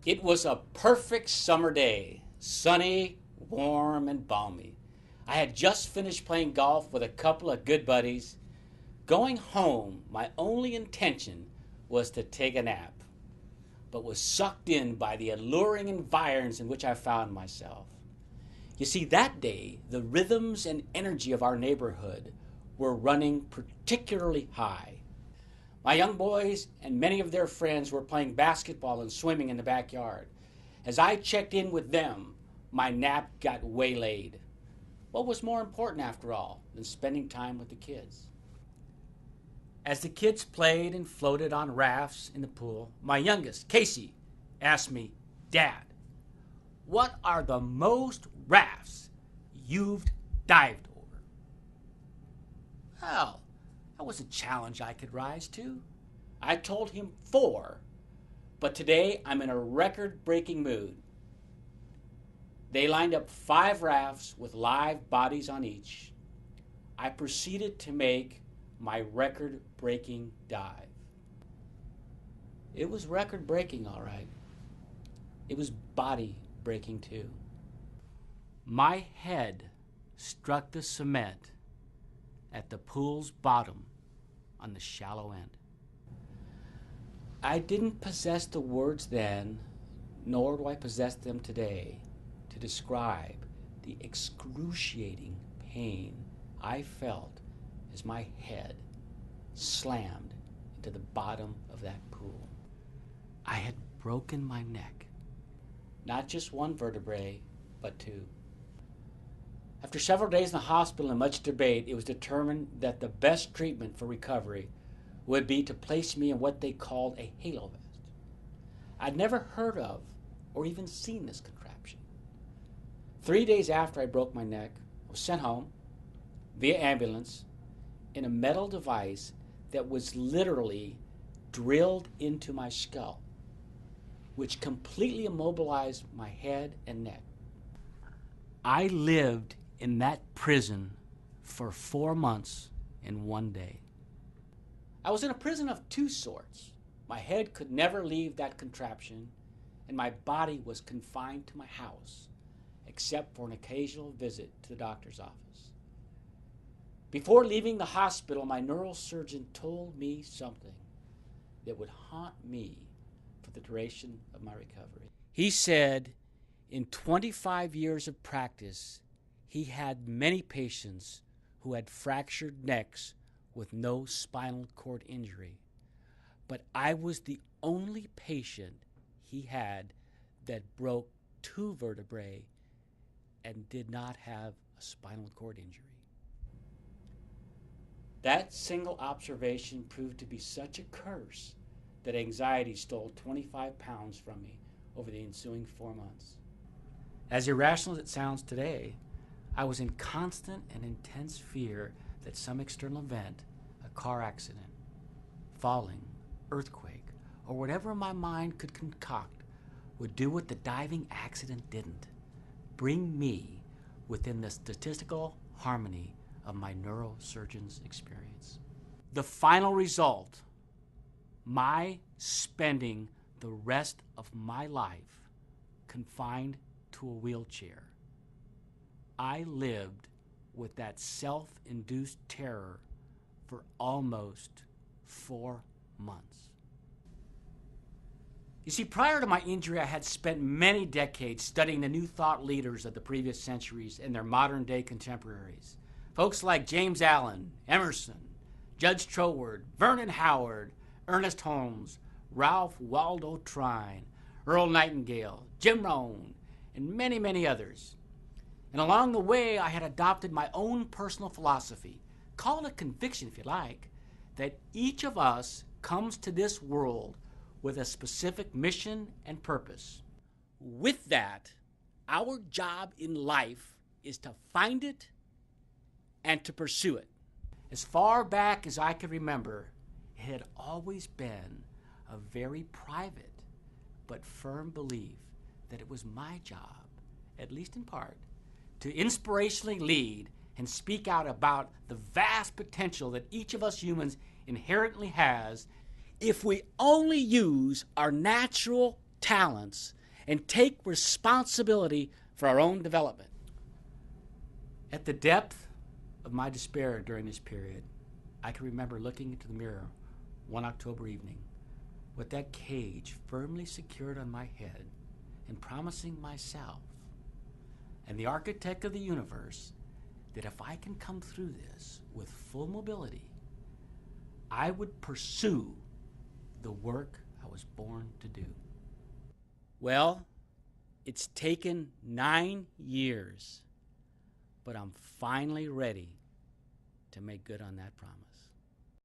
It was a perfect summer day, sunny, warm, and balmy. I had just finished playing golf with a couple of good buddies. Going home, my only intention was to take a nap, but was sucked in by the alluring environs in which I found myself. You see, that day, the rhythms and energy of our neighborhood were running particularly high. My young boys and many of their friends were playing basketball and swimming in the backyard. As I checked in with them, my nap got waylaid. What was more important, after all, than spending time with the kids? As the kids played and floated on rafts in the pool, my youngest, Casey, asked me, "Dad, what are the most rafts you've dived over?" Well, that was a challenge I could rise to. I told him 4, but today I'm in a record-breaking mood. They lined up 5 rafts with live bodies on each. I proceeded to make my record-breaking dive. It was record-breaking, all right. It was body-breaking, too. My head struck the cement at the pool's bottom on the shallow end. I didn't possess the words then, nor do I possess them today, to describe the excruciating pain I felt as my head slammed into the bottom of that pool. I had broken my neck. Not just one vertebrae, but 2. After several days in the hospital and much debate, it was determined that the best treatment for recovery would be to place me in what they called a halo vest. I'd never heard of or even seen this contraption. 3 days after I broke my neck, I was sent home via ambulance in a metal device that was literally drilled into my skull, which completely immobilized my head and neck. I lived in that prison for 4 months and 1 day. I was in a prison of 2 sorts. My head could never leave that contraption, and my body was confined to my house, except for an occasional visit to the doctor's office. Before leaving the hospital, my neurosurgeon told me something that would haunt me for the duration of my recovery. He said, in 25 years of practice, he had many patients who had fractured necks with no spinal cord injury, but I was the only patient he had that broke 2 vertebrae and did not have a spinal cord injury. That single observation proved to be such a curse that anxiety stole 25 pounds from me over the ensuing 4 months. As irrational as it sounds today, I was in constant and intense fear that some external event, a car accident, falling, earthquake, or whatever my mind could concoct, would do what the diving accident didn't: bring me within the statistical harmony of my neurosurgeon's experience. The final result, my spending the rest of my life confined to a wheelchair. I lived with that self-induced terror for almost 4 months. You see, prior to my injury, I had spent many decades studying the new thought leaders of the previous centuries and their modern-day contemporaries. Folks like James Allen, Emerson, Judge Troward, Vernon Howard, Ernest Holmes, Ralph Waldo Trine, Earl Nightingale, Jim Rohn, and many, many others. And along the way, I had adopted my own personal philosophy, call it a conviction if you like, that each of us comes to this world with a specific mission and purpose. With that, our job in life is to find it and to pursue it. As far back as I can remember, it had always been a very private but firm belief that it was my job, at least in part, to inspirationally lead and speak out about the vast potential that each of us humans inherently has if we only use our natural talents and take responsibility for our own development. At the depth of my despair during this period, I can remember looking into the mirror one October evening with that cage firmly secured on my head and promising myself and the architect of the universe that if I can come through this with full mobility, I would pursue the work I was born to do. Well, it's taken 9 years, but I'm finally ready to make good on that promise.